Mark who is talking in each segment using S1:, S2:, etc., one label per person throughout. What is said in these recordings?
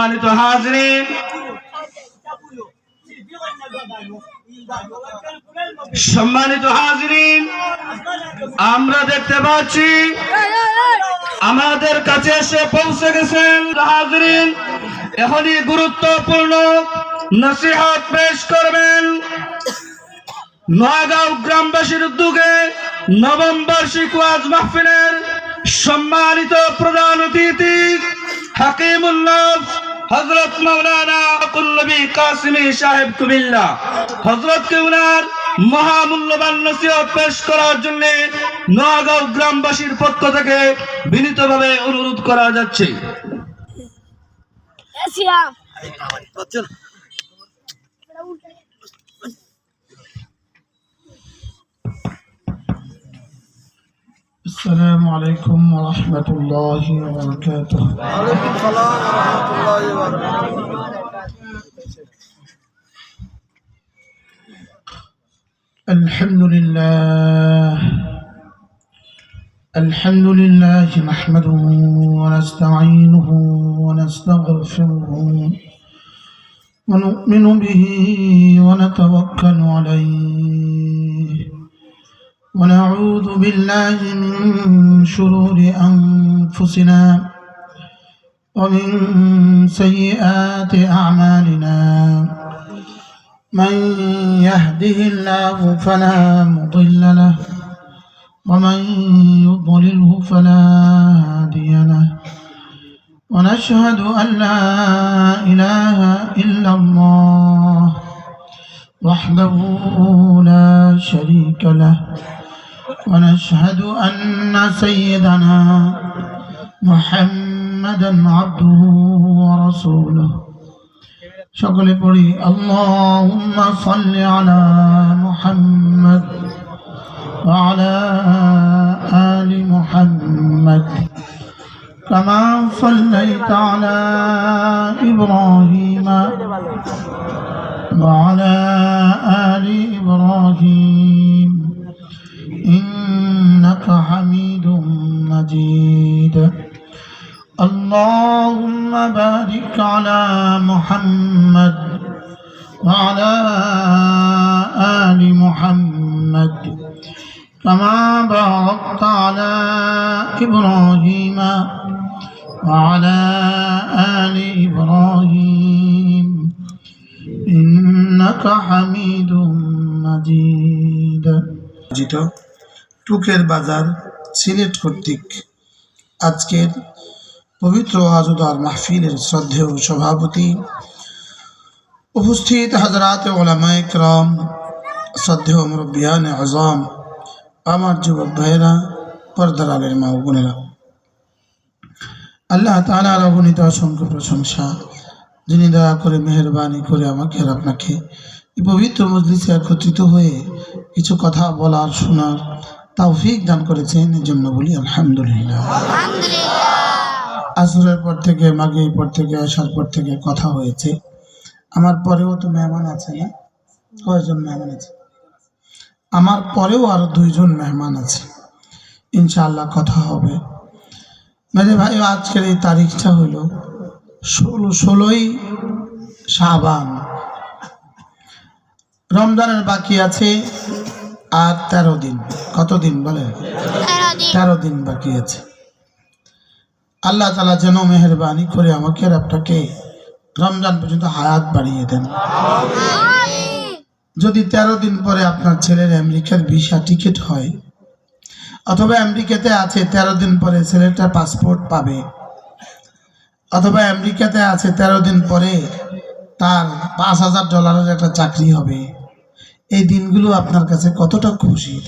S1: সম্মানিত হাজরিন, সম্মানিত হাজরিন, আমরা দেখতে পাচ্ছি আমাদের কাছে এসে পৌঁছে গেছেন হাজরিন। এখনই গুরুত্বপূর্ণ নসিহত পেশ করবেন নোয়াগাঁও গ্রামবাসীর উদ্যোগে নবম বার্ষিক ওয়াজ মাহফিলের সম্মানিত প্রধান অতিথি হাকিমুল্লাহ হযরত মাওলানা নবী কাসিমি সাহেব কুমিল্লা হযরতকে উনার মহামূল্যবান নসিহত পেশ করার জন্য নোয়াগাঁও গ্রামবাসীর পক্ষ থেকে বিনীতভাবে অনুরোধ করা যাচ্ছে।
S2: السلام عليكم ورحمة الله وبركاته.
S3: وعليكم السلام ورحمة الله وبركاته.
S2: الحمد لله نحمده ونستعينه ونستغفره ونؤمن به ونتوكل عليه ونعوذ بالله من شرور أنفسنا ومن سيئات أعمالنا من يهده الله فلا مضل له ومن يضلله فلا هادي له ونشهد أن لا إله إلا الله وحده لا شريك له ونشهد أن سيدنا محمدا عبده ورسوله شكل بري اللهم صل على محمد وعلى آل محمد كما صليت على إبراهيم وعلى آل إبراهيم إنك حميد مجيد اللهم بارك على محمد وعلى آل محمد كما باركت على إبراهيم وعلى آل إبراهيم إنك حميد مجيد. টুকের বাজার সিলেট কর্তৃক আজকের পবিত্র আজুদার মাহফিলের শ্রদ্ধেয় সভাপতি, উপস্থিত হযরত উলামায়ে কেরাম, শ্রদ্ধেয় মুরব্বিয়ানে আযম, আমার যুবক ভাইয়েরা, পর্দার আলের মা ও বোনেরা, আল্লাহ তাআলার অগণিত অসংখ্য প্রশংসা, যিনি দয়া করে মেহেরবানি করে আমাকে আর আপনাকে এই পবিত্র মজলিসে একত্রিত হয়ে কিছু কথা বলার শোনার তৌফিক দান করেছেন, এর জন্য বলি আলহামদুলিল্লাহ। আসরের পর থেকে, মাগরিবের পর থেকে, আসার পর থেকে কথা হয়েছে। আমার পরেও তো মেহমান আছে না? কয়জন মেহমান আছে? আমার পরেও আরো 2 জন মেহমান আছে, ইনশাআল্লাহ কথা হবে। মেরে ভাই, আজকের এই তারিখটা হলো 16ই শাবান। রমজানের বাকি আছে আর 13 দিন। কত দিন বলে? 13 দিন বাকি আছে। আল্লাহ তাআলা যেন মেহেরবানি করে আমাকে আর আপনাকে রমজান পর্যন্ত হায়াত বাড়িয়ে দেন। যদি 13 দিন পরে আপনার ছেলের আমেরিকার ভিসা টিকিট হয়, অথবা আমেরিকাতে আছে 13 দিন পরে ছেলেটার পাসপোর্ট পাবে, অথবা আমেরিকাতে আছে 13 দিন পরে তার $5000 একটা চাকরি হবে, এই দিনগুলো আপনার কাছে কতটা খুশির?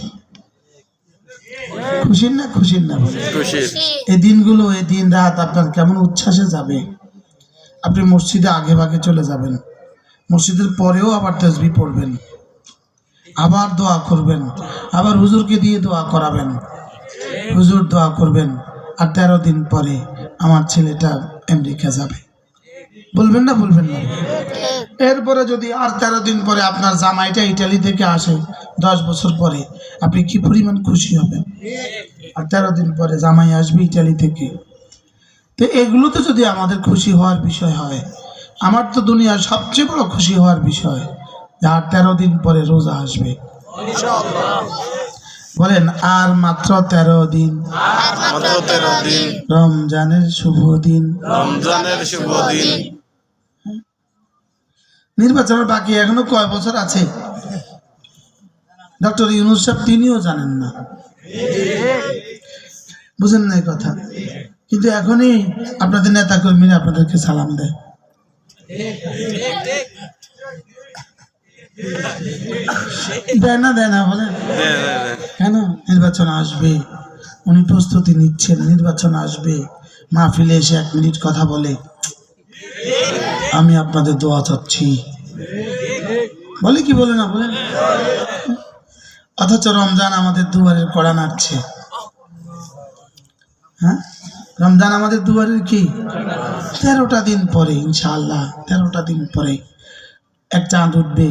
S2: খুশির না খুশির না? এই দিনগুলো, এই দিন রাত আপনার কেমন উচ্ছ্বাসে যাবে। আপনি মসজিদে আগে ভাগে চলে যাবেন, মসজিদের পরেও আবার তাসবিহ পড়বেন, আবার দোয়া করবেন, আবার হুজুরকে দিয়ে দোয়া করাবেন, হুজুর দোয়া করবেন, আর 13 দিন পরে আমার ছেলেটা আমেরিকা যাবে। বলবেন না? বলবেন না? এরপরে যদি আর 13 দিন পরে আপনার জামাইটা ইটালি থেকে আসে 10 বছর পরে, আপনি কি পরিমাণ খুশি হবেন? আর 13 দিন পরে জামাই আসবে ইটালি থেকে, তো এগুলোতে যদি আমাদের খুশি হওয়ার বিষয় হয়, আমার তো দুনিয়ার সবচেয়ে বড় খুশি হওয়ার বিষয় যার 13 দিন পরে রোজা আসবে। বলেন আর মাত্র 13 দিন,
S3: মাত্র 13 দিন,
S2: রমজানের শুভ দিন।
S3: রমজানের শুভ দিন।
S2: নির্বাচনের বাকি এখনো কয় বছর আছে ডক্টর ইউনূস সাহেব তিনিও জানেন না, বুঝেন না এই কথা। কিন্তু এখনই আপনাদের নেতা কর্মীরা আপনাদেরকে সালাম দেয়। দেয় না বলেন কেন? নির্বাচন আসবে, উনি প্রস্তুতি নিচ্ছেন, নির্বাচন আসবে, মাহফিলে এসে 1 মিনিট কথা বলে আমি আপনাদের দোয়া চাচ্ছি, বলে কি বলে না বলেন? অথচ রমজান আমাদের দুয়ারের কড়া নাড়ছে। হ্যাঁ, রমজান আমাদের দুয়ারের কি 13টা দিন পরে ইনশাআল্লাহ, 13টা দিন পরে এক চাঁদ উঠবে।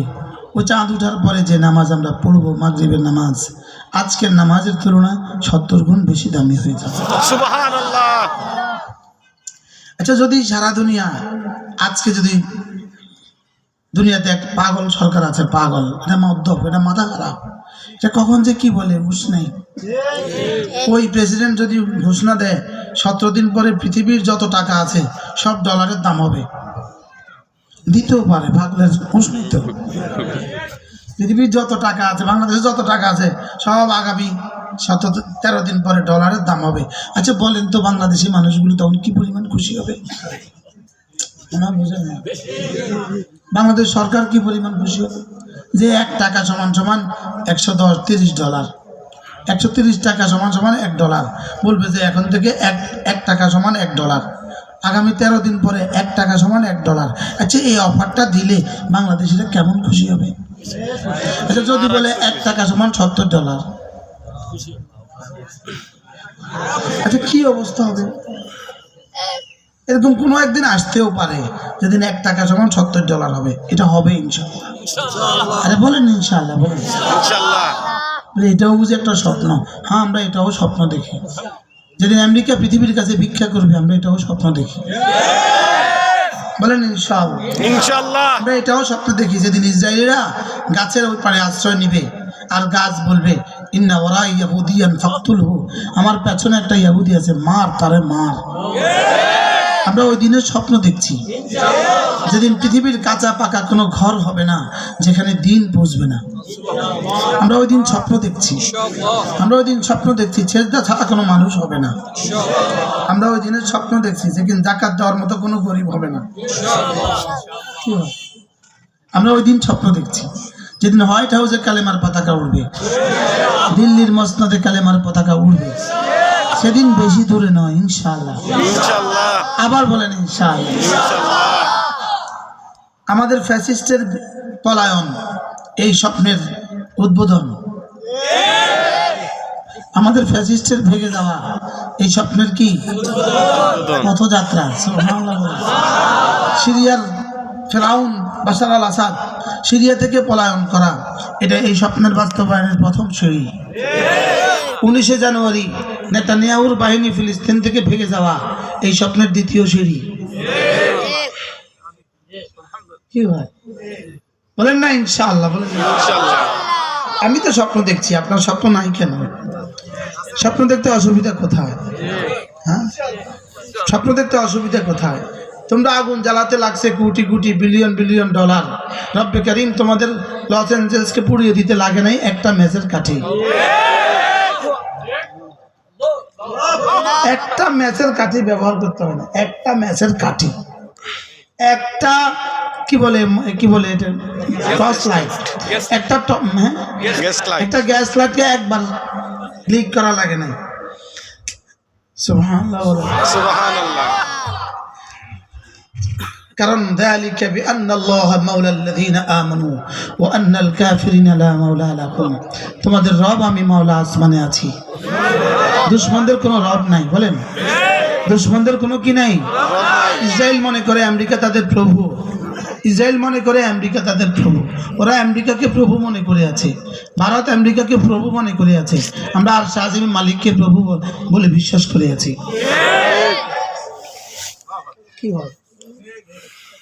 S2: ওই চাঁদ উঠার পরে যে নামাজ আমরা পড়বো, মাগরিবের নামাজ, আজকের নামাজের তুলনায় 70 গুণ বেশি দামি হয়ে যাবে।
S3: সুবহানাল্লাহ।
S2: আচ্ছা, যদি সারা দুনিয়া আজকে যদি দুনিয়াতে এক পাগল সরকার আছে, পাগল, এটা মদ্যপ, এটা মাথা খারাপ, এটা কখন যে কি বলে বুঝ নেই। ওই প্রেসিডেন্ট যদি ঘোষণা দেয় 17 দিন পরে পৃথিবীর যত টাকা আছে সব ডলারের দাম হবে, দিতেও পারে, ভাগলের প্রশ্নই তো। পৃথিবীর যত টাকা আছে, বাংলাদেশে যত টাকা আছে সব আগামী 13 দিন পরে ডলারের দাম হবে। আচ্ছা বলেন তো, বাংলাদেশি মানুষগুলো তখন কি পরিমাণ খুশি হবে? না, বুঝেন না। বাংলাদেশ সরকার কি পরিমাণ খুশি হবে যে 1 টাকা সমান সমান 130 ডলার, 130 টাকা সমান সমান $1, বলবে যে এখন থেকে এক টাকা সমান $1, আগামী 13 দিন পরে 1 টাকা সমান $1। আচ্ছা, এই অফারটা দিলে বাংলাদেশিরা কেমন খুশি হবে? আচ্ছা, যদি বলে 1 টাকা সমান $70, আচ্ছা কি অবস্থা হবে? এরকম কোনো একদিন আসতেও পারে যেদিন 1 টাকা সমান $70 হবে। এটা হবে ইনশাআল্লাহ। আরে বলেন ইনশাআল্লাহ, বলেন
S3: ইনশাআল্লাহ।
S2: এটাও বুঝি একটা স্বপ্ন। হ্যাঁ, আমরা এটাও স্বপ্ন দেখি। যেদিন আমেরিকা পৃথিবীর কাছে ভিক্ষা করবে, আমরা এটাও স্বপ্ন দেখি। বলেন ইনশাআল্লাহ।
S3: ইনশাআল্লাহ।
S2: আমরা এটাও স্বপ্ন দেখি যেদিন ইসরায়েলিরা গাছের ওই পাড়ে আশ্রয় নিবে আর গাছ বলবে ইন্না ওয়ারাই ইয়াহুদিয়ান ফাকতুলহু, আমার পেছনে একটা ইহুদি আছে, মার তারে মার। আমরা ওই দিনের স্বপ্ন দেখছি যেদিন পৃথিবীর কাঁচা পাকা কোনো ঘর হবে না যেখানে দিন পৌঁছবে না। আমরা ওই দিন স্বপ্ন দেখছি, আমরা ওই দিন স্বপ্ন দেখছি সেজদা ছাড়া কোনো মানুষ হবে না। আমরা ওই দিনের স্বপ্ন দেখছি যেদিন যাকাত দেওয়ার মতো কোনো গরিব হবে না। আমরা ওই দিন স্বপ্ন দেখছি যেদিন হোয়াইট হাউসে কালেমার পতাকা উড়বে, দিল্লির মসনদে কালেমার পতাকা উড়বে। সেদিন বেশি দূরে নয় ইনশাআল্লাহ।
S3: ইনশাআল্লাহ।
S2: আবার বলেন ইনশাআল্লাহ।
S3: ইনশাআল্লাহ।
S2: আমাদের ফ্যাসিস্টের পলায়ন এই স্বপ্নের উদ্বোধন, আমাদের ফ্যাসিস্টের ভেঙে যাওয়া এই স্বপ্নের কি পথযাত্রা। সুবহানাল্লাহ। সিরিয়ার ফেরাউন বাশার আল আসাদ সিরিয়া থেকে পলায়ন করা, এটা এই স্বপ্নের বাস্তবায়নের প্রথম সিঁড়ি। 19শে জানুয়ারি নেতানিয়াহুর বাহিনী ফিলিস্তিন থেকে ভেঙে যাওয়া এই স্বপ্নের দ্বিতীয় সিঁড়ি। কি হয় বলেন না ইনশাআল্লাহ, বলেন
S3: ইনশাআল্লাহ।
S2: আমি তো স্বপ্ন দেখছি, আপনার স্বপ্ন নাই কেন? স্বপ্ন দেখতে অসুবিধা কোথায়? হ্যাঁ, স্বপ্ন দেখতে অসুবিধা কোথায়? তোমরা আগুন জ্বালাতে লাগছে crore crore billion billion dollar, রব্বে কারীম তোমাদের লস অ্যাঞ্জেলসকে পুড়িয়ে দিতে লাগে নাই একটা ম্যাচের কাঠি। একটা ম্যাচের কাঠি ব্যবহার করতে হবে না, একটা ম্যাচের কাঠি, একটা কি বলে এটা টর্চ লাইট, একটা একটা গ্যাস লাইটকে একবার ক্লিক করা লাগে না। সুবহানাল্লাহ।
S3: সুবহানাল্লাহ।
S2: কারণ যালিকা বিআন্নাল্লাহা মাওলাল্লাযীনা আমানু ওয়া আন্নাল কাফিরিনা লা মাওলা লাহুম। তোমাদের রব আমি মাওলা আসমানে আছি, দুশমনদের কোনো রব নাই। বলেন দুশমনদের কোনো কি নাই? ইসরায়েল মনে করে আমেরিকা তাদের প্রভু, ইসরায়েল মনে করে আমেরিকা তাদের প্রভু, ওরা আমেরিকাকে প্রভু মনে করে আছে, ভারত আমেরিকাকে প্রভু মনে করে আছে, আমরা আর শাহজিম মালিককে প্রভু বলে বিশ্বাস করে আছি। কি হয়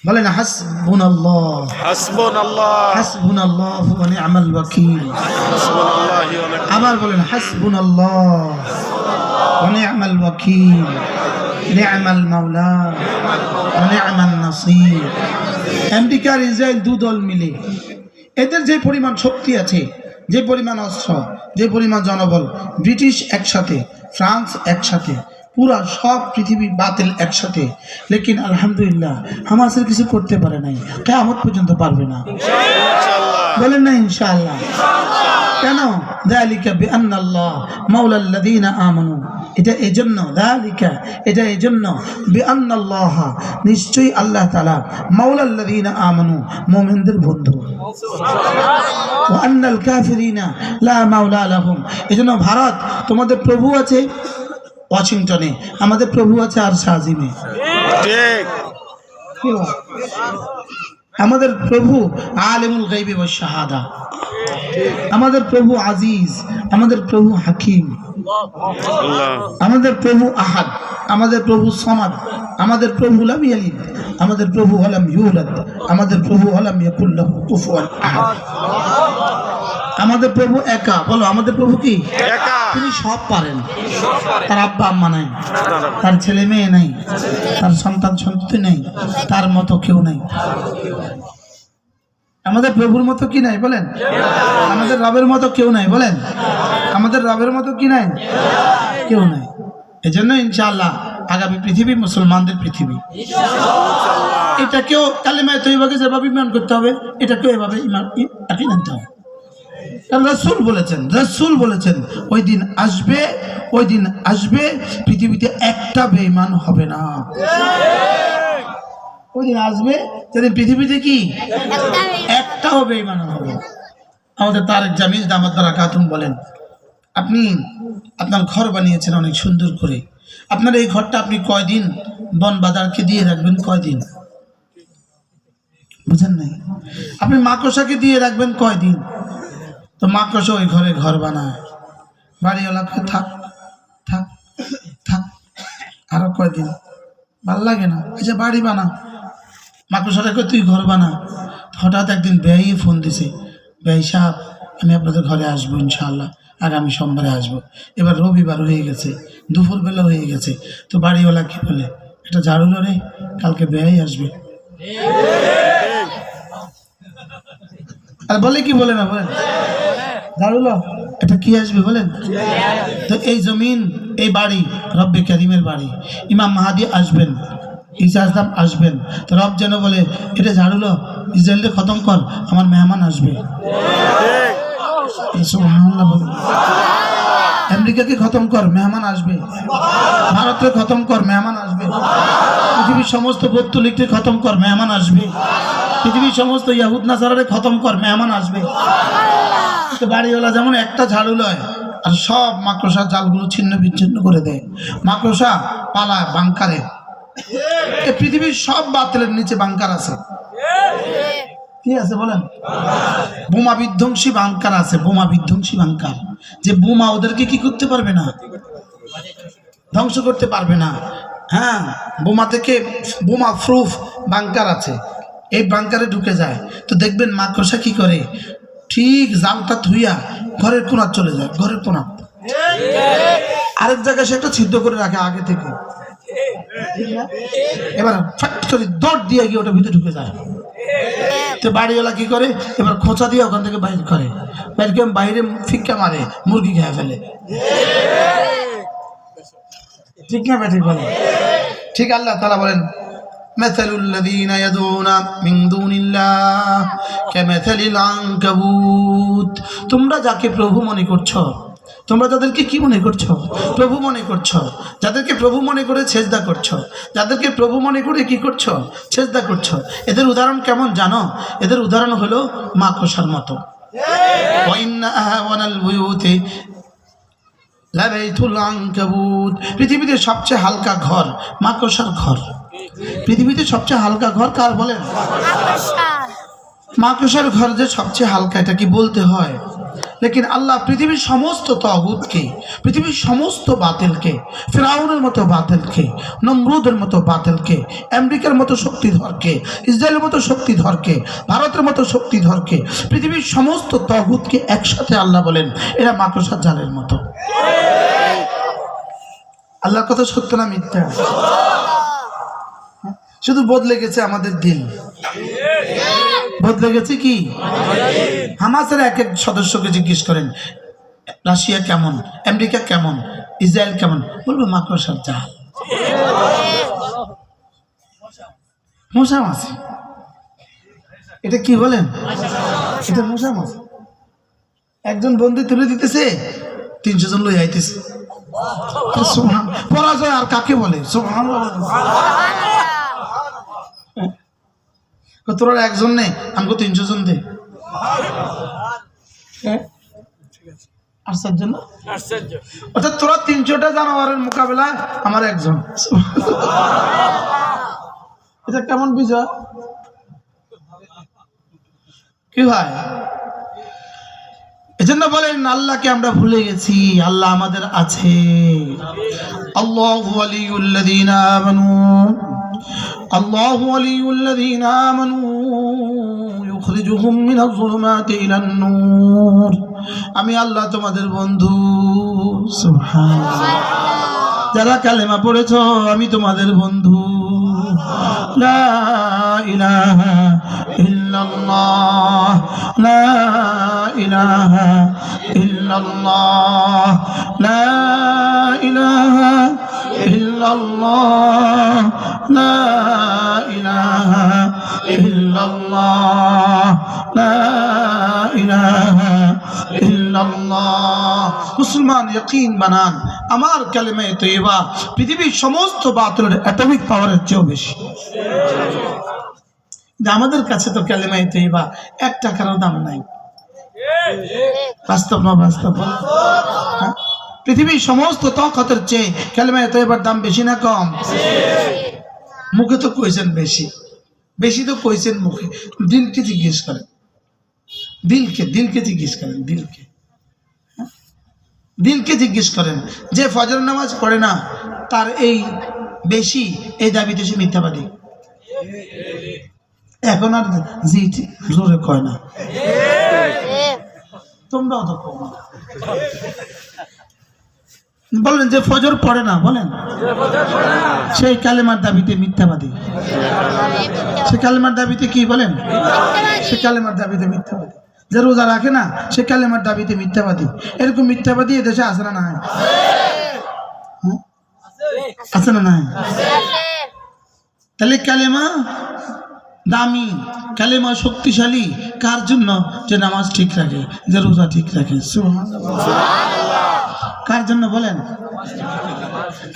S2: বলেন হাসবুনাল্লাহ
S3: হাসবুনাল্লাহ
S2: হাসবুনাল্লাহু ওয়া নি'মাল ওয়াকিল।
S3: হাসবুনাল্লাহি ওয়া নি'মাল
S2: আবার বলেন হাসবুনাল্লাহ ওয়া নি'মাল ওয়াকিল নি'মাল মাওলা ওয়া নি'মান নাসির। আমেরিকা আর ইসরায়েল দু দল মিলে এদের যে পরিমাণ শক্তি আছে, যে পরিমাণ অস্ত্র, যে পরিমাণ জনবল, ব্রিটিশ একসাথে, ফ্রান্স একসাথে, পুরা সব পৃথিবী বাতিল একসাথে, লেকিন আলহামদুলিল্লাহ হামাসের কিছু করতে পারে নাই, কিয়ামত পর্যন্ত পারবে না। বলেন না ইনশাআল্লাহ। কেন? যালিকা বিআন্নাল্লাহ মাওলাল্লাযীনা আমানু, এটা এজন্য, যালিকা এটা এজন্য, বিআন্নাল্লাহ নিশ্চয়ই আল্লাহ তাআলা, মাওলাল্লাযীনা আমানু মুমিনদের বন্ধু, ওয়া আন্নাল কাফিরিনা লা মাওলা লাহুম। এজন্য ভারত তোমাদের প্রভু আছে ওয়াশিংটনে, আমাদের প্রভু আছে আর শাহজিমে।
S3: ঠিক।
S2: আমাদের প্রভু আলিমুল গায়বি ওয়াশ শাহাদা, আমাদের প্রভু আজিজ, আমাদের প্রভু হাকিম,
S3: আল্লাহ
S2: আমাদের প্রভু আহাদ, আমাদের প্রভু সামাদ, আমাদের প্রভু লাম ইয়ালিদ, আমাদের প্রভু ওয়ালাম ইউলাদ, আমাদের প্রভু ওয়ালাম ইয়াকুল লাহু কুফুয়ান আহাদ। আমাদের প্রভু একা। বলো আমাদের প্রভু কি?
S3: একা।
S2: তিনি সব পারেন। তার আব্বা আম্মা নাই, তার ছেলে মেয়ে নাই, তার সন্তান সন্ততি নেই, তার মতো কেউ নাই। আমাদের প্রভুর মতো কি নাই বলেন? আমাদের রবের মতো কেউ নাই বলেন? আমাদের রবের মতো কি নাই? কেউ নাই। এজন্য ইনশাআল্লাহ আগামী পৃথিবী মুসলমানদের পৃথিবী। এটাকেও কালেমায়ে তয়্যিবাকে যেভাবে ঈমান করতে হবে, এটাকেও এভাবে ঈমান আনতে হবে। রাসূল বলেছেন ওই দিন আসবে পৃথিবীতে একটা বেঈমান হবে না। ওই দিন আসবে যেদিন পৃথিবীতে কি একটাও বেঈমান হবে না। আমাদের তারেক জামিল দামাত বারাকাতুহু বলেন, আপনি আপনার ঘর বানিয়েছেন অনেক সুন্দর করে, আপনার এই ঘরটা আপনি কয়দিন বন বাজারকে দিয়ে রাখবেন? কয়দিন? বুঝেন নাই? আপনি মাকড়সাকে দিয়ে রাখবেন কয়দিন? তো মাকড়সা ওই ঘরে ঘর বানায়, বাড়িওয়ালাকে থাক থাক থাক আরো কয়দিন, ভাল লাগে না, আচ্ছা বাড়ি বানা। মাকড়সাটাকে তুই ঘর বানা। হঠাৎ একদিন ব্যয়ী ফোন দিছে, ব্যয়ী সাহেব আমি আপনাদের ঘরে আসবো ইনশাআল্লাহ, আগামী সোমবারে আসবো। এবার রবিবার হয়ে গেছে, দুপুরবেলা হয়ে গেছে, তো বাড়িওয়ালা কি বলে, এটা ঝাড়ু রে, কালকে ব্যয়ী আসবে। আর বলে কি বলে না বলেন? ঝাড়ুলো এটা কি আসবে বলেন? তো এই জমিন, এই বাড়ি রব্বে কারিমের বাড়ি। ইমাম মাহাদি আসবেন, ঈসা আসলাম আসবেন, তো রব যেন বলে এটা ঝাড়ুলো, ইসরায়েলকে খতম কর, আমার মেহমান আসবে। সুবহানাল্লাহ বলেন। আমেরিকাকে খতম কর, মেহমান আসবে। ভারতকে খতম কর, মেহমান আসবে। পৃথিবীর সমস্ত বৌদ্ধলিগকে খতম কর, মেহমান আসবে। পৃথিবীর সমস্ত ইয়াহুদ নাসারারে খতম কর, মেহমান আসবে। বাড়িওয়ালা যেমন একটা ঝাড়ু লয় আর সব মাকড়সার জালগুলো ছিন্ন বিচ্ছিন্ন করে দেয়। মাকড়সা পালায় বাংকারে। পৃথিবীর সব বাতিলের নিচে বাংকার আছে। কি আছে বলেন? বোমা বিধ্বংসী বাংকার আছে, বোমা বিধ্বংসী বাংকার, যে বোমা ওদেরকে কি করতে পারবে না, ধ্বংস করতে পারবে না। হ্যাঁ, বোমা থেকে বোমা প্রুফ বাংকার আছে, এই বাংকারে ঢুকে যায়। তো দেখবেন মাকড়সা কি করে, ঠিক জালটা ধুইয়া ঘরের কোণা চলে যায়, ঘরের কোণা আরেক জায়গায় সে একটা ছিদ্র করে রাখে আগে থেকে। এবার ফট করে দৌড় দিয়ে গিয়ে ওটা ভিতরে ঢুকে যায়। তো বাড়িওয়ালা কি করে, এবার খোঁচা দিয়ে ওখান থেকে বাইর করে, বাইরে ফিক্কা মারে, মুরগি খেয়ে ফেলে। ঠিক না ঠিক বলে? ঠিক আল্লাহ তাআলা বলেন, মাসালুল লাযীনা ইয়াদউনা মিন দুনিল্লাহ কামাসালিল আনকাবুত। তোমরা যাকে প্রভু মনে করছো, তোমরা যাদেরকে কি মনে করছো? প্রভু মনে করছো। যাদেরকে প্রভু মনে করে সেজদা করছো, যাদেরকে প্রভু মনে করে কি করছো? সেজদা করছো। এদের উদাহরণ কেমন জানো? এদের উদাহরণ হলো মাকড়সার মতো। ওয়া ইন্না আহওয়ানাল বুয়ুতি লাবাইতুল আনকাবুত। পৃথিবীতে সবচেয়ে হালকা ঘর মাকড়সার ঘর। পৃথিবীতে সবচেয়ে হালকা ঘর কার বলেন? মাকড়সার ঘর যে সবচেয়ে হালকা, এটা কি বলতে হয়? লেকিন আল্লাহ পৃথিবীর সমস্ত তাগুতকে, পৃথিবীর সমস্ত বাতিলকে, ফিরাউনের মতো বাতিলকে, নমরুদের মতো বাতিলকে, আমেরিকার মতো শক্তিধরকে, ইসরায়েলের মতো শক্তিধরকে, ভারতের মতো শক্তিধরকে, পৃথিবীর সমস্ত তাগুতকে একসাথে আল্লাহ বলেন এরা মাকড়সার জালের মতো। আল্লাহর কথা সত্য না মিথ্যা? শুধু বদলে গেছে আমাদের দিল, বদলে গেছে কি? হামাসের এক এক সদস্যকে জিজ্ঞেস করেন রাশিয়া কেমন, আমেরিকা কেমন, ইসরায়েল কেমন, বলবো মাকড়সার জাল, মশা মাছি। এটা কি বলেন? এটা মশা মাছি। একজন বন্ধু তুলে দিতেছে, 300 জন লই আইতেছে। পরাজয় আর কাকে বলে? তোরা একজন নেই, আমাকে 300 জন দে। অর্থাৎ তোরা 300টা জানোয়ারের মোকাবেলা, আমার একজন। এটা কেমন বিজয়? কি ভাই? এজন্য বলেন আল্লাহকে আমরা ভুলে গেছি, আল্লাহ আমাদের আছে। আল্লাহু ওয়ালিউল্লাযীনা আমানু, আল্লাহু ওয়ালিউল্লাযীনা আমানু ইউখরিজুহুম মিনাজ যুলুমাতি ইলান নূর। আমি আল্লাহ তোমাদের বন্ধু। সুবহানাল্লাহ। যারা কালেমা পড়েছো আমি তোমাদের বন্ধু। লা ইলাহা ইল্লাল্লাহ, লা ইলাহা ইল্লাল্লাহ, লা ইলাহা ইল্লাল্লাহ, লা ইলাহা ইল্লাল্লাহ, লা ইলাহা ইল্লাল্লাহ। মুসলমান ইয়াকিন বানান, আমার কালেমা তৈয়বা পৃথিবীর সমস্ত বাতিলের অ্যাটমিক পাওয়ারের চেয়েও বেশি। আমাদের কাছে তো কালেমা তৈয়বা 1 টাকারও দাম নাই। বাস্তব না বাস্তব? পৃথিবীর সমস্ত তাকতের চেয়ে কালেমা তৈয়বার দাম বেশি না কম? মুখে তো কইছেন বেশি, বেশি তো কইছেন মুখে। দিলকে জিজ্ঞেস করেন, দিলকে জিজ্ঞেস করেন, দিলকে জিজ্ঞেস করেন। যে ফজর নামাজ পড়ে না তার এই বেশি, এই দাবিতে সে মিথ্যাবাদী। এখন আর জি জোরে কয় না, তোমরাও তো কম। বলেন যে ফজর পড়ে না, বলেন সেই কালেমার দাবিতে মিথ্যাবাদী। সে কালেমার দাবিতে কি বলেন? সে কালেমার দাবিতে মিথ্যাবাদী। যে রোজা রাখে না সে কালেমার দাবিতে মিথ্যাবাদী। এরকম মিথ্যাবাদী এদেশে আছে না? নাই? আছে না? নাই? তাহলে কালেমা দামি, কালেমা শক্তিশালী কার জন্য? যে নামাজ ঠিক রাখে, যে রোজা ঠিক রাখে। কার জন্য বলেন?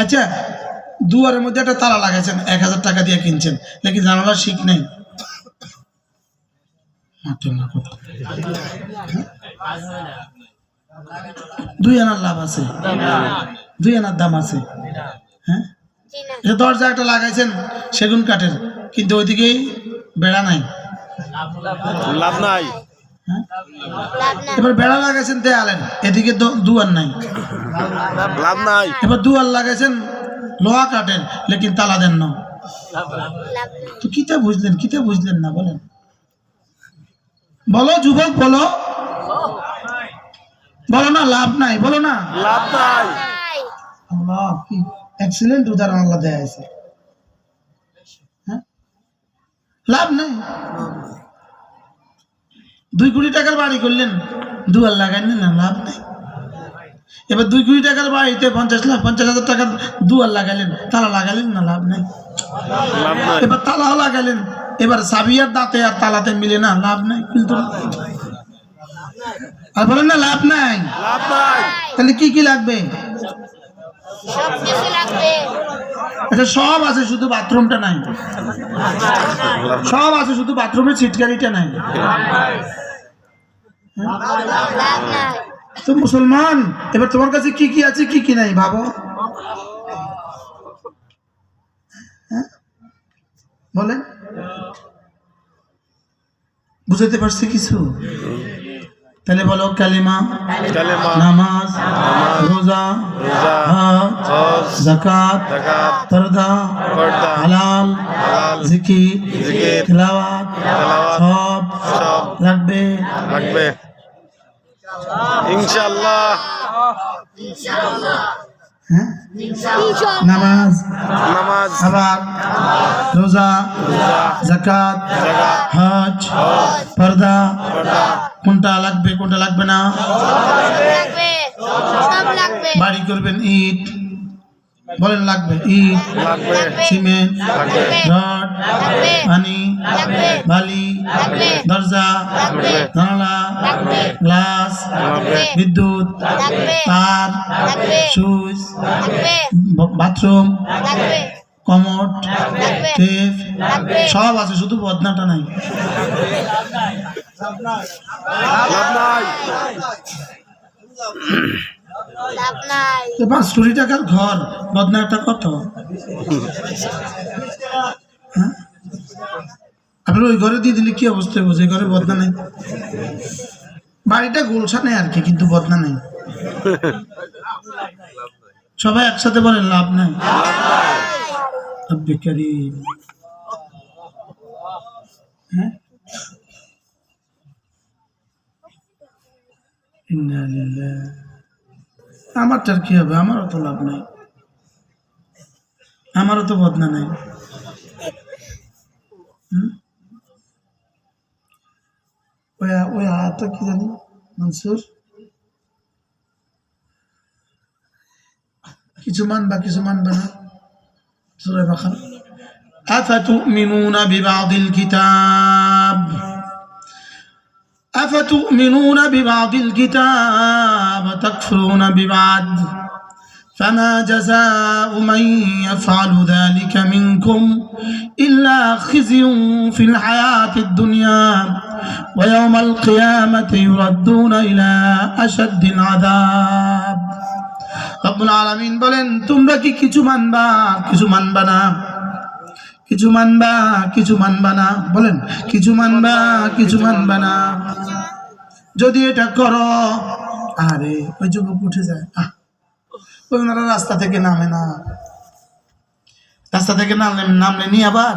S2: আচ্ছা, দুয়ারের মধ্যে একটা তালা লাগাইছেন, 1000 টাকা দিয়ে কিনছেন, লেকিন জানালা শিখ নেই, 2 আনার লাভ আছে, 2 আনার দাম আছে। হ্যাঁ, দরজা একটা লাগাইছেন সেগুন কাঠের, কিন্তু ওইদিকে বেড়া নাই,
S3: লাভ নাই।
S2: এবার বেড়া লাগাইছেন দেয়ালেন, এদিকে দুয়ার নাই,
S3: লাভ নাই।
S2: এবার দুয়ার লাগাইছেন লোহা কাঠের, লেকিন তালা দেন না। তো কিতা বুঝলেন না? বলেন, বলো যুবক, বলো না লাভ নাই, বলো না
S3: লাভ নাই।
S2: আল্লাহ কি এক্সিলেন্ট উদাহরণ আল্লাহ দেয়া আছে। হ্যাঁ, লাভ নাই। 2 কোটি টাকার বাড়ি করলেন, দুয়ার লাগাইলেন না, লাভ নাই। এবার 2 কোটি টাকার বাড়িতে 50,000 টাকার দুয়ার লাগাইলেন, তালা লাগাইলেন না, লাভ নাই। এবার তালাও লাগাইলেন, এবার সাবিয়ার দাঁতে আর তালাতে মিলে না, লাভ নাই। কিন্তু আর বলেন না লাভ নাই। তাহলে কি কি লাগবে? এটা সব আছে, শুধু বাথরুমটা নাই। সব আছে, শুধু বাথরুমের ছিটকারিটা নাই। তো মুসলমান, এবার তোমার কাছে কি কি আছে, কি কি নাই ভাবো। বলেন, বুঝাতে পারছি কিছু? তাহলে বলো কালিমা,
S3: কালেমা,
S2: নামাজ, রোজা,
S3: রোজা,
S2: হজ,
S3: হজ,
S2: যাকাত,
S3: যাকাত,
S2: পর্দা,
S3: পর্দা,
S2: হালাল,
S3: হালাল,
S2: জিকির,
S3: জিকির,
S2: তিলাওয়াত,
S3: তেলাওয়াত
S2: সব
S3: সব
S2: লাগবে।
S3: লাগবে ইনশাআল্লাহ।
S2: হ্যাঁ? নামাজ,
S3: নামাজ,
S2: আবার রোজা, যাকাত,
S3: যাকাত,
S2: হজ, পর্দা,
S3: পর্দা,
S2: কোনটা লাগবে কোনটা লাগবে না?
S4: লাগবে, সব লাগবে।
S2: বাড়ি করবেন ইট, বলেন লাগবে ইট,
S3: লাগবে,
S2: সিমেন্ট,
S3: লাগবে,
S2: রড,
S4: লাগবে,
S2: পানি,
S4: লাগবে,
S2: বালি,
S4: লাগবে,
S2: দরজা,
S4: লাগবে,
S2: জানালা,
S4: লাগবে,
S2: গ্লাস,
S3: লাগবে,
S2: বিদ্যুৎ,
S4: লাগবে,
S2: তার,
S4: লাগবে,
S2: সুইচ,
S4: লাগবে,
S2: বাথরুম,
S4: লাগবে,
S2: কমোড,
S4: লাগবে,
S2: টেপ,
S4: লাগবে।
S2: সব আছে, শুধু বদনাটা নাই।
S3: লাভ নাই,
S4: লাভ নাই।
S2: 5 কোটি টাকার ঘর, বদনাটা কত? হ্যাঁ? আপনার ওই ঘরে দিয়ে দিলে কি অবস্থায় বোঝে? ঘরে বদনা নেই, বাড়িটা গুলশানে আর কি, কিন্তু বদনা নেই। সবাই একসাথে বলেন লাভ নাই। রব্বে কারীম। হ্যাঁ? ইন্না লিল্লাহ। আমারটার কি হবে? আমারও তো লাভ নাই, আমারও তো বদনা নাই। ওই আয়াতটা কি জানি মনসুর, কিছু মানবা কিছু মানবে না। সূরা বাকারা, আফাতুমিনুনা বিবাদিল কিতাব, أفتؤمنون ببعض الكتاب وتكفرون ببعض فما جزاء من يفعل ذلك منكم إلا خزي في الحياة الدنيا ويوم القيامة يردون إلى أشد العذاب. رب العالمين বলেন তোমরা কি কিছু মানবা কিছু মানবা না? কিছু মানবা কিছু মানবা না? বলেন কিছু মানবা কিছু মানবা না? যদি এটা করো, আরে ওই যুবক উঠে যায়, ওই ওনারা রাস্তা থেকে নামে না, রাস্তা থেকে নামলে নিয়ে আবার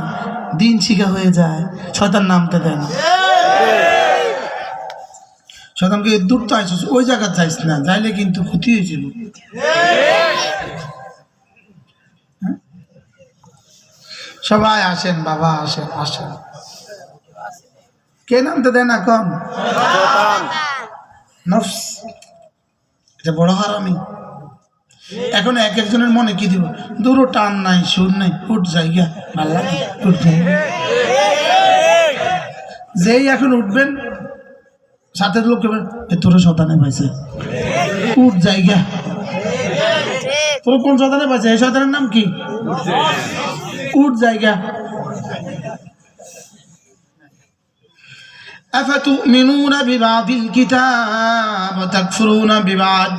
S2: দিন শিখা হয়ে যায়, শয়তান নামতে দেয় না। শয়তানকে দূর তো আইস, ওই জায়গা যাইস না, যাইলে কিন্তু ক্ষতি হয়েছিল। সবাই আসেন বাবা, আসেন আসেন। কে নামতে দেন এখন? নফস, এটা বড় হারামি। এখন এক একজনের মনে কি দিব, দূরও টান নাই সুর নাই, উঠ জায়গা ভালো লাগে, উঠ জায়গা। যেই এখন উঠবেন সাথে লোক তোরা শতানে পাইছে, উঠ জায়গা। তোর কোন শতানে পাইছে? এই শতানের নাম কি? উঠ জায়গা। আফাতুমিনুনা বিবাদিল কিতাব ওয়া তাকফুরুনা বিবাদ,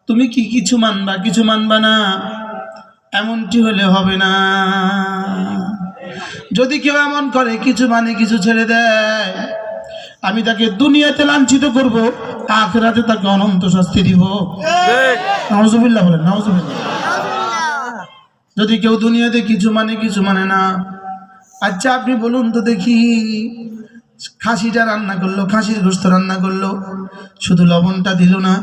S2: তুমি কি কিছু মানবা কিছু মানবা না? এমনটি হলে হবে না। যদি কেউ এমন করে, কিছু মানে কিছু ছেড়ে দেয়, আমি তাকে দুনিয়াতে লাঞ্ছিত করব, আখিরাতে তাকে অনন্ত শাস্তি দিব। নাউজুবিল্লাহ বলেন, নাউজুবিল্লাহ। যদি কেউ দুনিয়াতে কিছু মানে কিছু মানে না, আচ্ছা আপনি বলুন তো দেখি, খাসিটা রান্না করলো, খাসির গোশত রান্না করলো, শুধু লবণটা দিল না,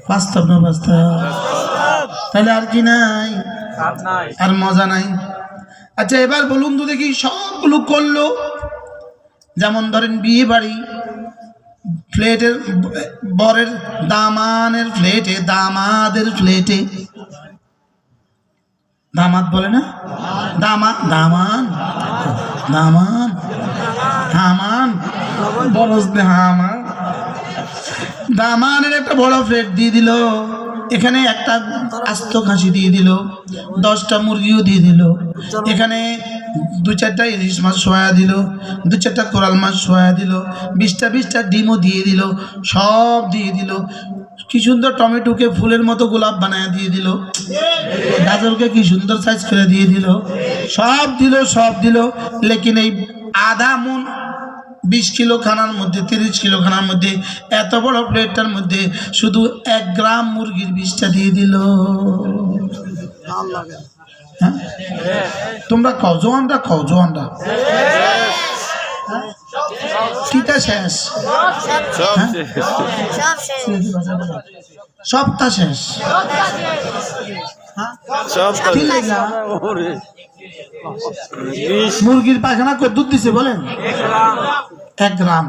S2: বাস্তব না বাস্তব? তাহলে আর কি নাই? আর মজা নাই। আচ্ছা এবার বলুন তো দেখি, সবগুলো করলো, যেমন ধরেন বিয়ে বাড়ি, ফ্লেটের বরের দামানের ফ্লেটে, দামাদের ফ্লেটে, দামাত বলে না, দামান দামান হামান বরজ দে হামান, দামানের একটা বড় ফ্লেট দিয়ে দিল, এখানে একটা আস্ত খাসি দিয়ে দিল, 10টা মুরগিও দিয়ে দিল, এখানে 2-4টা ইলিশ মাছ সোয়া দিল, 2-4টা কোরাল মাছ সোয়া দিল, 20টা ডিমও দিয়ে দিল, সব দিয়ে দিল। কি সুন্দর টমেটোকে ফুলের মতো গোলাপ বানায় দিয়ে দিল, গাজরকে কি সুন্দর সাইজ করে দিয়ে দিল, সব দিল সব দিল। লেকিন এই আধা মন 20 কিলো খানার মধ্যে 30 কিলো খানার মধ্যে এত বড় প্লেটটার মধ্যে শুধু 1 গ্রাম মুরগির বিষটা দিয়ে দিল। হ্যাঁ? তোমরা খাও জোয়ানটা, খাও জোয়ানটা, কিটা শেষ? হ্যাঁ?
S4: সব শেষ।
S2: সবটা শেষ। কি লেগা? মুরগির পায়খানা কত দুধ দিছে বলেন? 1 গ্রাম।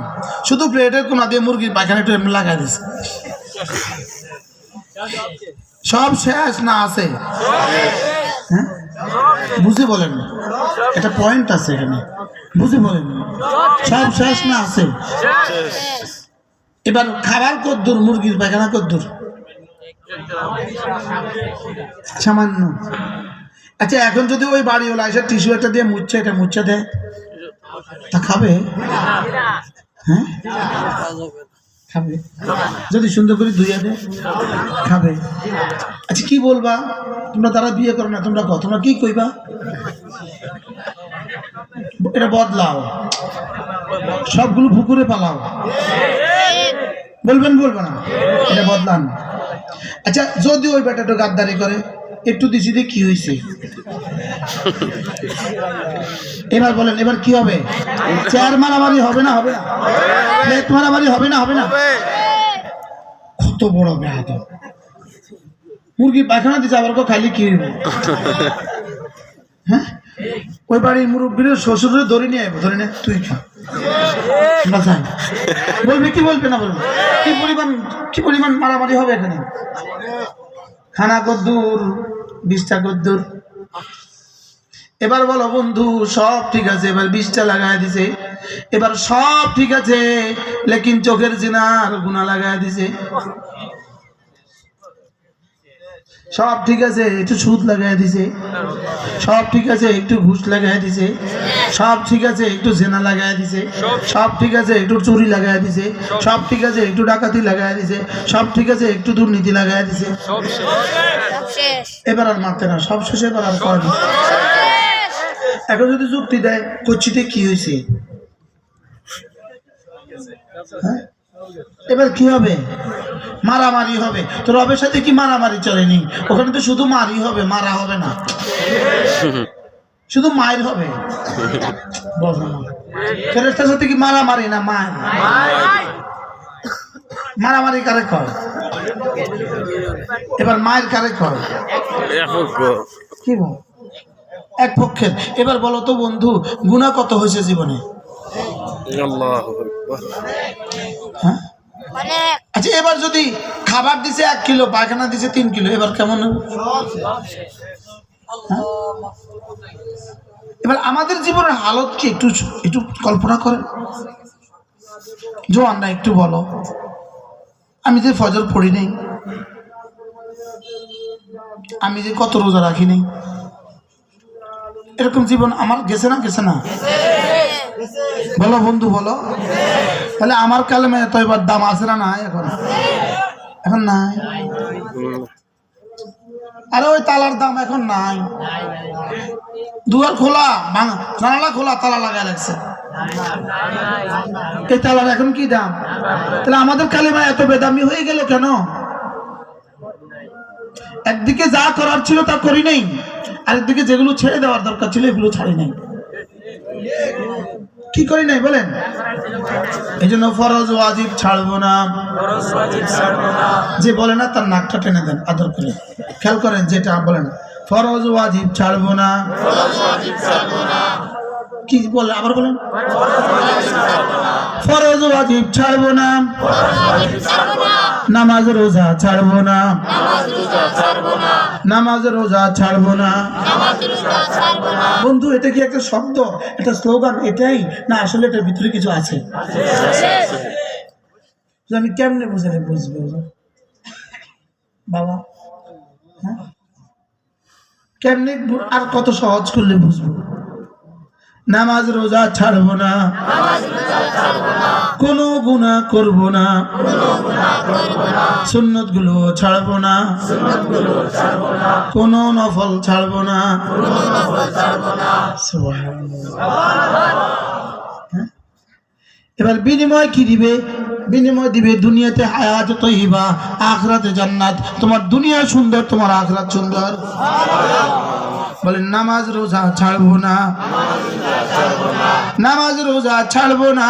S2: শুধু প্লেটের কোনা দিয়ে মুরগির পায়খানা একটু এমনি লাগাই দিছে। সব শেষ না আছে? হ্যাঁ, বুঝে বলেন, এটা পয়েন্ট আছে এখানে, বুঝে বলেন সব শেষ না আছে? এবার খাবার কদ্দুর, মুরগির পায়খানা কদ্দুর? সামান্য। আচ্ছা, এখন যদি ওই বাড়িওয়ালা এসে টিস্যু একটা দিয়ে মুচ্ছে, এটা মুচ্ছে দেয়, তা খাবে? হ্যাঁ, খাবে। যদি সুন্দর করে ধুইয়া দেয়, খাবে। আচ্ছা, কি বলবা তোমরা? তারা বিয়ে করো না, তোমরা কও, তোমরা কি কইবা? এটা বদলাও, সবগুলো পুকুরে পালাও, বলবেন বলবে না? এটা বদলান। আচ্ছা, যদি ওই বেটাটা গাদ্দারি করে, একটু দিছি দিয়ে কি হয়েছে? এবার বলেন, এবার কি হবে? চেয়ার মারামারি হবে না? হবে না? প্লেট মারামারি হবে না? হবে না? কত বড় বেয়াদব! মুরগি পায়খানা দিচ্ছে, আবার খালি কি হইব? হ্যাঁ, ওই বাড়ির মুরব্বীর শ্বশুরে ধরে নিয়ে আইব, ধরে নে তুই খা, বলবে কি বলবে না? বলবে কি পরিমাণ মারামারি হবে এখানে? খানা কদ্দুর, বিষটা কদ্দুর? এবার বলো বন্ধু, সব ঠিক আছে, এবার বিষটা লাগাই দিছে, এবার সব ঠিক আছে, লেকিন চোখের জিনার গুণা লাগাই দিছে। সব ঠিক আছে, একটু সুদ লাগাই দিছে, সব ঠিক আছে, একটু ঘুষ লাগাই দিছে, সব ঠিক আছে, একটু জেনা লাগাই দিছে, সব ঠিক আছে, একটু চুরি লাগাই দিছে, সব ঠিক আছে, একটু ডাকাতি লাগাই দিছে, সব ঠিক আছে, একটু দুর্নীতি লাগাই দিছে।
S4: সব শেষ।
S2: এবার আর মারতে না, সব শেষে এবার আর করে না। এখন যদি যুক্তি দেয়, কচ্ছিতে কি হয়েছে? হ্যাঁ, এবার কি হবে? মারামারি হবে। তো রবের সাথে কি মারামারি চলেনি? ওখানে তো শুধু মারি হবে, মারা হবে না, শুধু মায়ের হবে। ফেরেশতার সাথে কি মারামারি না মায়ের? মারামারি কারে কয়? এবার মায়ের কারে কয়? কি বল? এক পক্ষের। এবার বলো তো বন্ধু, গুনাহ কত হয়েছে জীবনে? হ্যাঁ, আচ্ছা, এবার যদি খাবার দিছে 1 কিলো, পায়খানা দিছে 3 কিলো, এবার কেমন হবে? হ্যাঁ? এবার আমাদের জীবনের হালত কি একটু একটু কল্পনা করেন। জোয়ানরা একটু বলো, আমি যে ফজর পড়ি নেই, আমি যে কত রোজা রাখি নেই, এরকম জীবন আমার গেছে না? গেছে না? বলো বন্ধু, বলো। তাহলে আমার কালেমে তো এবার দাম আছে না? নাই এখন? এখন নাই। আরে ওই তালার দাম এখন নাই। দুয়ার খোলা, জানালা খোলা, তালা লাগাই লাগছে। এই তালার এখন কি দাম? তাহলে আমাদের কালেমা এত বেদামি হয়ে গেল কেন? একদিকে যা করার ছিল তা করি নাই, আরেকদিকে যেগুলো ছেড়ে দেওয়ার দরকার ছিল এগুলো ছাড়ি নাই। কি করি নাই বলেন? এই জন্য ফরজ ওয়াজিব ছাড়বো না। যে বলে না তার নাকটা টেনে দেন আদর করে। খেয়াল করেন, যেটা বলেন ফরজ ওয়াজিব ছাড়বো না। কি বলে? আবার বলেন, ফরজ ওয়াজিব ছাড়বো না, নামাজ রোজা ছাড়বো না, নামাজ রোজা ছাড়বো না। বন্ধু, এটা কি একটা শব্দ, একটা স্লোগান এটাই, না আসলে এটার ভিতরে কিছু আছে? আমি কেমনে বুঝালে বুঝবো বাবা? হ্যাঁ, কেমনে আর কত সহজ করলে বুঝবো? নামাজ রোজা ছাড়বো না, কোনো গুনাহ করবো না, সুন্নত গুলো ছাড়বো না, কোনো নফল ছাড়বো না। সুবহানাল্লাহ। এবার বিনিময় কি দিবে? বিনিময় দিবে দুনিয়াতে হায়াত তৈবা, আখিরাতে জান্নাত। তোমার দুনিয়া সুন্দর, তোমার আখিরাত সুন্দর। বলেন নামাজ রোজা ছাড়বো না, নামাজ রোজা ছাড়বো না,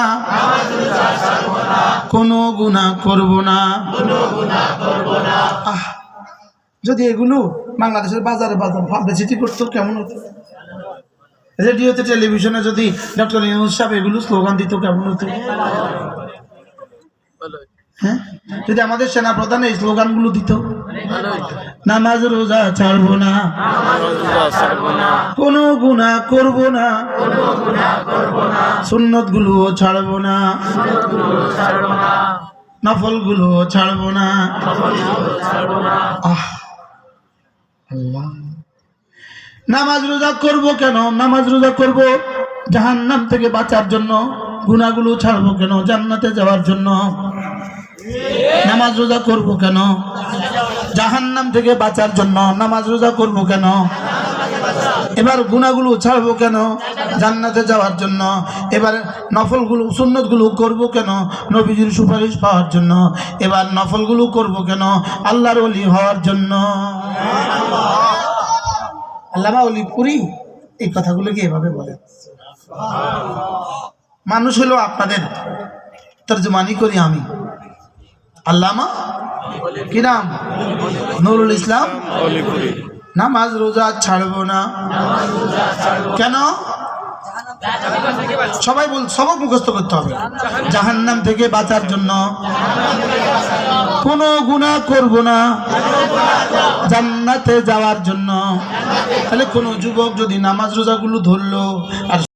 S2: কোনো গুনাহ করব না। আহ, যদি এগুলো বাংলাদেশের বাজারে পাবলিসিটি করতো কেমন হতো? রেডিওতে টেলিভিশনে যদি ডক্টর ইউনূস সাহেব এগুলো স্লোগান দিত কেমন হতো? হ্যাঁ, যদি আমাদের সেনা প্রধান এই স্লোগানগুলো দিত, নামাজ রোজা ছাড়বো না, কোনো গুনাহ করব না, সুন্নত গুলো ছাড়বো না, নফল গুলো ছাড়বো না। আহ, আল্লাহ, নামাজ রোজা করব কেন? নামাজ রোজা করব জাহান্নাম থেকে বাঁচার জন্য। গুনাহগুলো ছাড়বো কেন? জান্নাতে যাওয়ার জন্য। নামাজ রোজা করব কেন? জাহান্নাম থেকে বাঁচার জন্য। নামাজ রোজা করব কেন? এবার গুনাহগুলো ছাড়বো কেন? জান্নাতে যাওয়ার জন্য। এবার নফলগুলো সুন্নতগুলো করব কেন? নবীজির সুপারিশ পাওয়ার জন্য। এবার নফলগুলো করব কেন? আল্লাহর ওলি হওয়ার জন্য। আল্লামা ওলিপুরি এই কথাগুলোকে এভাবে বলে। মানুষ হলো আপনাদের, তর্জমানি করি আমি। আল্লামা কি নাম? নুরুল ইসলাম ওলিপুরি। নামাজ রোজা ছাড়বো না কেন? সবাই সবক মুখস্থ করতে হবে। জাহান্নাম থেকে বাঁচার জন্য। কোনো গুনাহ করব না, জান্নাতে যাওয়ার জন্য। তাহলে কোনো যুবক যদি নামাজ রোজাগুলো ধরলো আর